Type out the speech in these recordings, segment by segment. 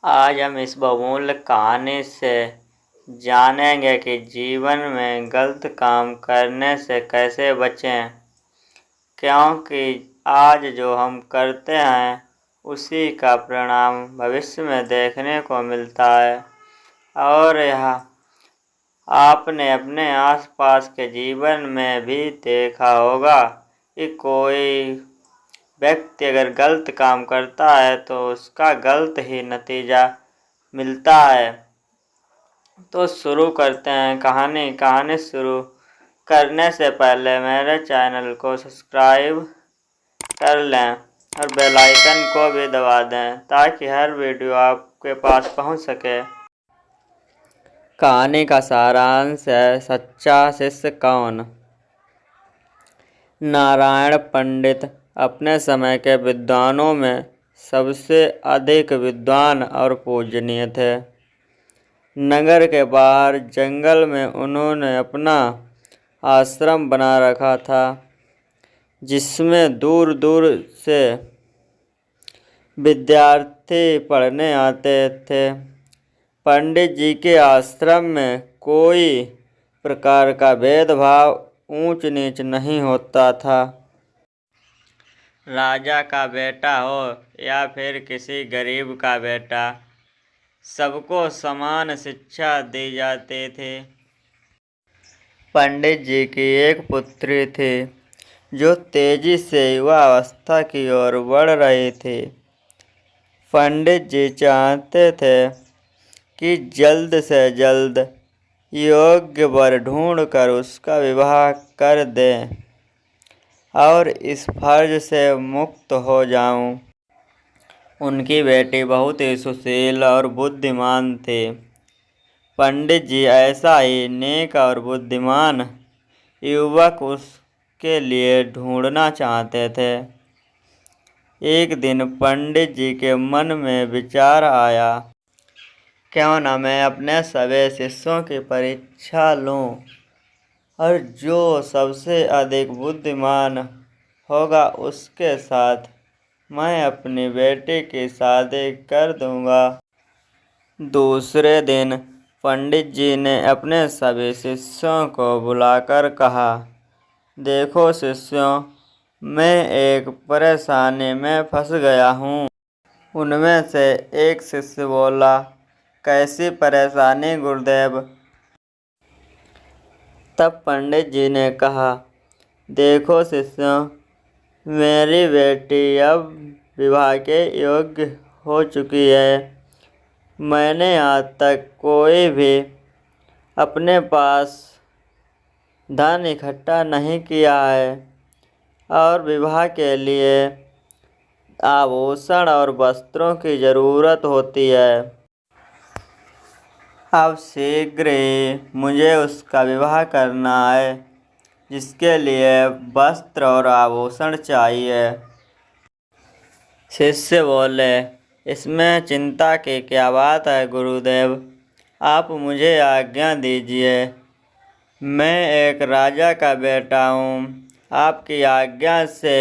आज हम इस बहुमूल्य कहानी से जानेंगे कि जीवन में गलत काम करने से कैसे बचें, क्योंकि आज जो हम करते हैं उसी का परिणाम भविष्य में देखने को मिलता है। और यह आपने अपने आसपास के जीवन में भी देखा होगा कि कोई व्यक्ति अगर गलत काम करता है तो उसका गलत ही नतीजा मिलता है। तो शुरू करते हैं कहानी शुरू करने से पहले मेरे चैनल को सब्सक्राइब कर लें और बेल आइकन को भी दबा दें ताकि हर वीडियो आपके पास पहुंच सके। कहानी का सारांश है, सच्चा शिष्य कौन। नारायण पंडित अपने समय के विद्वानों में सबसे अधिक विद्वान और पूजनीय थे। नगर के बाहर जंगल में उन्होंने अपना आश्रम बना रखा था, जिसमें दूर दूर से विद्यार्थी पढ़ने आते थे। पंडित जी के आश्रम में कोई प्रकार का भेदभाव, ऊंच नीच नहीं होता था। राजा का बेटा हो या फिर किसी गरीब का बेटा, सबको समान शिक्षा दी जाती थी। पंडित जी की एक पुत्री थी जो तेजी से युवावस्था की ओर बढ़ रही थी। पंडित जी चाहते थे कि जल्द से जल्द योग्य वर ढूंढकर उसका विवाह कर दें और इस फर्ज से मुक्त हो जाऊं। उनकी बेटी बहुत ही सुशील और बुद्धिमान थी। पंडित जी ऐसा ही नेक और बुद्धिमान युवक उसके लिए ढूंढना चाहते थे। एक दिन पंडित जी के मन में विचार आया, क्यों न मैं अपने सभी शिष्यों की परीक्षा लूं और जो सबसे अधिक बुद्धिमान होगा उसके साथ मैं अपनी बेटी की शादी कर दूंगा। दूसरे दिन पंडित जी ने अपने सभी शिष्यों को बुलाकर कहा, देखो शिष्यों, मैं एक परेशानी में फंस गया हूँ। उनमें से एक शिष्य बोला, कैसी परेशानी गुरुदेव। तब पंडित जी ने कहा, देखो शिष्यों, मेरी बेटी अब विवाह के योग्य हो चुकी है। मैंने आज तक कोई भी अपने पास धन इकट्ठा नहीं किया है और विवाह के लिए आभूषण और वस्त्रों की ज़रूरत होती है। अब शीघ्र ही मुझे उसका विवाह करना है, जिसके लिए वस्त्र और आभूषण चाहिए। शिष्य बोले, इसमें चिंता की क्या बात है गुरुदेव, आप मुझे आज्ञा दीजिए। मैं एक राजा का बेटा हूँ, आपकी आज्ञा से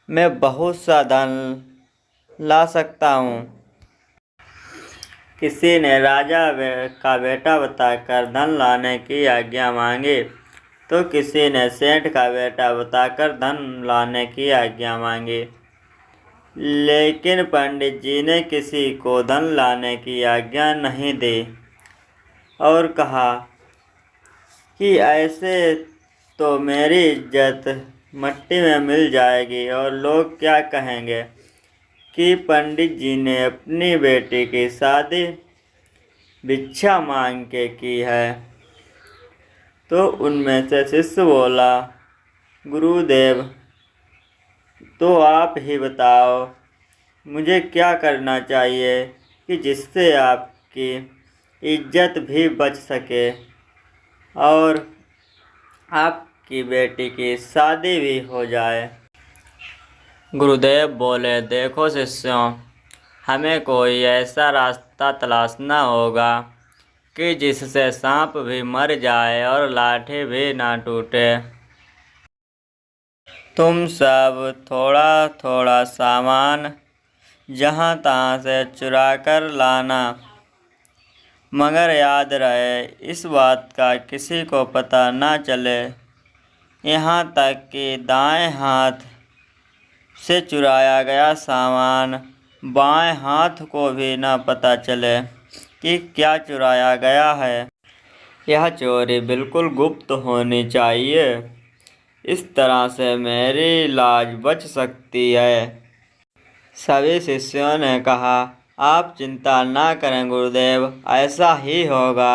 मैं बहुत सा धन ला सकता हूँ। किसी ने राजा का बेटा बताकर धन लाने की आज्ञा मांगी तो किसी ने सेठ का बेटा बताकर धन लाने की आज्ञा मांगी, लेकिन पंडित जी ने किसी को धन लाने की आज्ञा नहीं दी और कहा कि ऐसे तो मेरी इज्जत मट्टी में मिल जाएगी और लोग क्या कहेंगे कि पंडित जी ने अपनी बेटी की शादी भिक्षा मांग के की है। तो उनमें से शिष्य बोला, गुरुदेव, तो आप ही बताओ, मुझे क्या करना चाहिए कि जिससे आपकी इज्जत भी बच सके और आपकी बेटी की शादी भी हो जाए। गुरुदेव बोले, देखो शिष्यों, हमें कोई ऐसा रास्ता तलाशना होगा कि जिससे सांप भी मर जाए और लाठी भी ना टूटे। तुम सब थोड़ा थोड़ा सामान जहाँ तहाँ से चुरा कर लाना, मगर याद रहे इस बात का किसी को पता न चले, यहाँ तक कि दाएं हाथ से चुराया गया सामान बाएं हाथ को भी न पता चले कि क्या चुराया गया है। यह चोरी बिल्कुल गुप्त होनी चाहिए, इस तरह से मेरी लाज बच सकती है। सभी शिष्यों ने कहा, आप चिंता ना करें गुरुदेव, ऐसा ही होगा।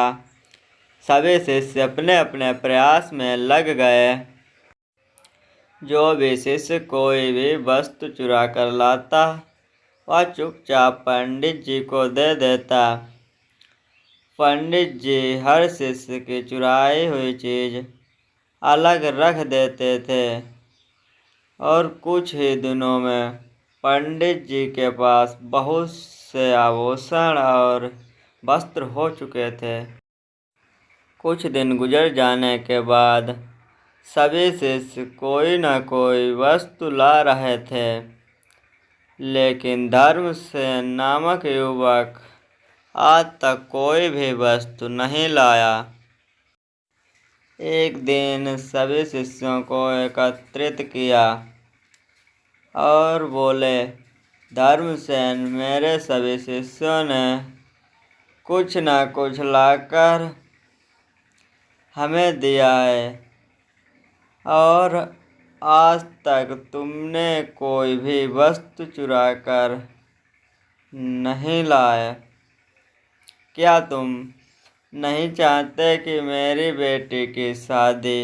सभी शिष्य अपने अपने प्रयास में लग गए। जो भी शिष्य कोई भी वस्तु चुरा कर लाता, वह चुपचाप पंडित जी को दे देता। पंडित जी हर शिष्य की चुराई हुई चीज अलग रख देते थे और कुछ ही दिनों में पंडित जी के पास बहुत से आभूषण और वस्त्र हो चुके थे। कुछ दिन गुजर जाने के बाद सभी शिष्य कोई न कोई वस्तु ला रहे थे, लेकिन धर्मसेन नामक युवक आज तक कोई भी वस्तु नहीं लाया। एक दिन सभी शिष्यों को एकत्रित किया और बोले, धर्मसेन, मेरे सभी शिष्यों ने कुछ न कुछ लाकर हमें दिया है और आज तक तुमने कोई भी वस्तु चुरा कर नहीं लाए। क्या तुम नहीं चाहते कि मेरी बेटी की शादी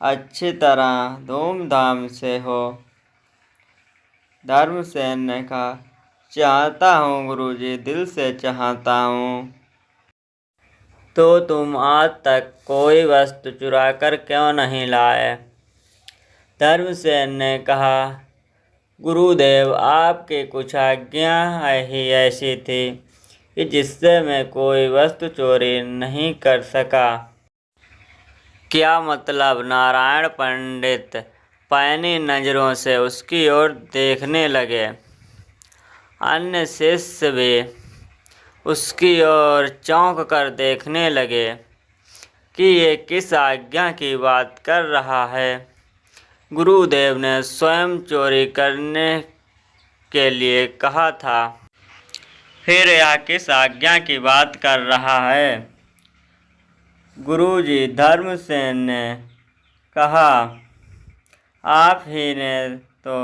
अच्छी तरह धूमधाम से हो? धर्मसेन ने कहा, चाहता हूँ गुरुजी, दिल से चाहता हूँ। तो तुम आज तक कोई वस्तु चुरा कर क्यों नहीं लाए? धर्मसेन ने कहा, गुरुदेव, आपकी कुछ आज्ञा ही ऐसी थी कि जिससे मैं कोई वस्तु चोरी नहीं कर सका। क्या मतलब? नारायण पंडित पैनी नज़रों से उसकी ओर देखने लगे। अन्य शिष्य भी उसकी ओर चौंक कर देखने लगे कि ये किस आज्ञा की बात कर रहा है। गुरुदेव ने स्वयं चोरी करने के लिए कहा था, फिर यह किस आज्ञा की बात कर रहा है? गुरुजी, धर्मसेन ने कहा, आप ही ने तो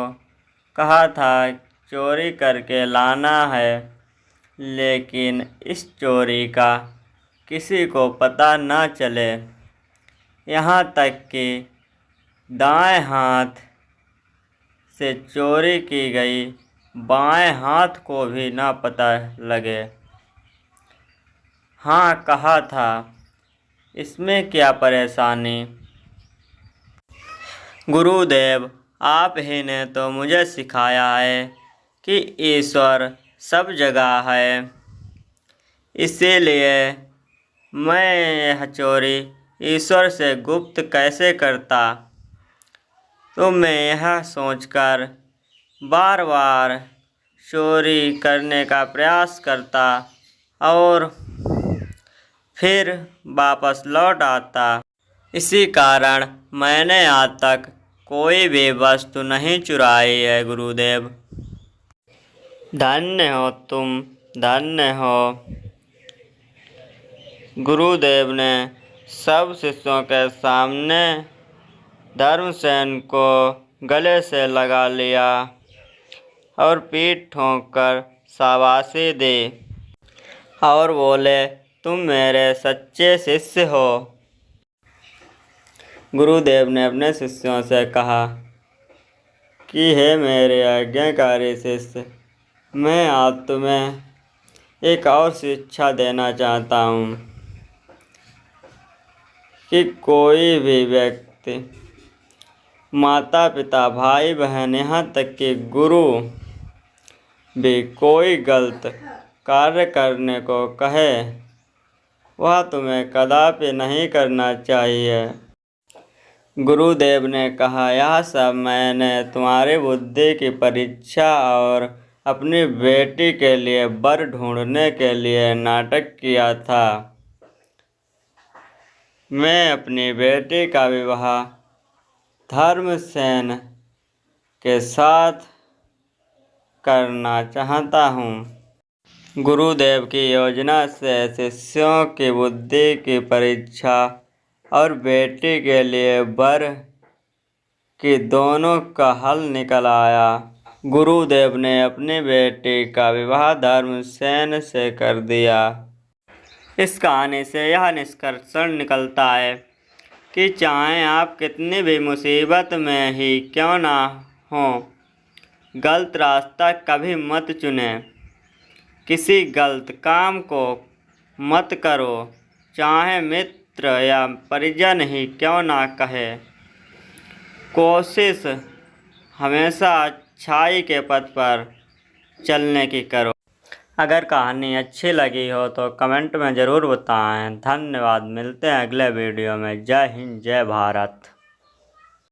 कहा था चोरी करके लाना है, लेकिन इस चोरी का किसी को पता न चले, यहाँ तक कि दाएं हाथ से चोरी की गई बाएं हाथ को भी न पता लगे। हाँ, कहा था, इसमें क्या परेशानी? गुरुदेव, आप ही ने तो मुझे सिखाया है कि ईश्वर सब जगह है, इसीलिए मैं यह चोरी ईश्वर से गुप्त कैसे करता। तो मैं यह सोचकर बार बार चोरी करने का प्रयास करता और फिर वापस लौट आता। इसी कारण मैंने आज तक कोई भी वस्तु नहीं चुराई है गुरुदेव। धन्य हो तुम, धन्य हो। गुरुदेव ने सब शिष्यों के सामने धर्मसेन को गले से लगा लिया और पीठ ठोंक कर शाबाशी दी और बोले, तुम मेरे सच्चे शिष्य हो। गुरुदेव ने अपने शिष्यों से कहा कि हे मेरे आज्ञाकारी शिष्य, मैं आज तुम्हें एक और शिक्षा देना चाहता हूँ कि कोई भी व्यक्ति, माता पिता, भाई बहन, यहाँ तक कि गुरु भी कोई गलत कार्य करने को कहे, वह तुम्हें कदापि नहीं करना चाहिए। गुरुदेव ने कहा, यह सब मैंने तुम्हारी बुद्धि की परीक्षा और अपनी बेटी के लिए वर ढूंढने के लिए नाटक किया था। मैं अपनी बेटी का विवाह धर्मसेन के साथ करना चाहता हूँ। गुरुदेव की योजना से शिष्यों की बुद्धि की परीक्षा और बेटी के लिए वर की दोनों का हल निकल आया। गुरुदेव ने अपनी बेटी का विवाह धर्मसेन से कर दिया। इस कहानी से यह निष्कर्ष निकलता है कि चाहे आप कितनी भी मुसीबत में ही क्यों ना हो, गलत रास्ता कभी मत चुनें। किसी गलत काम को मत करो, चाहे मित्र या परिजन ही क्यों ना कहे। कोशिश हमेशा अच्छाई के पथ पर चलने की करो। अगर कहानी अच्छी लगी हो तो कमेंट में ज़रूर बताएं। धन्यवाद। मिलते हैं अगले वीडियो में। जय हिंद, जय भारत।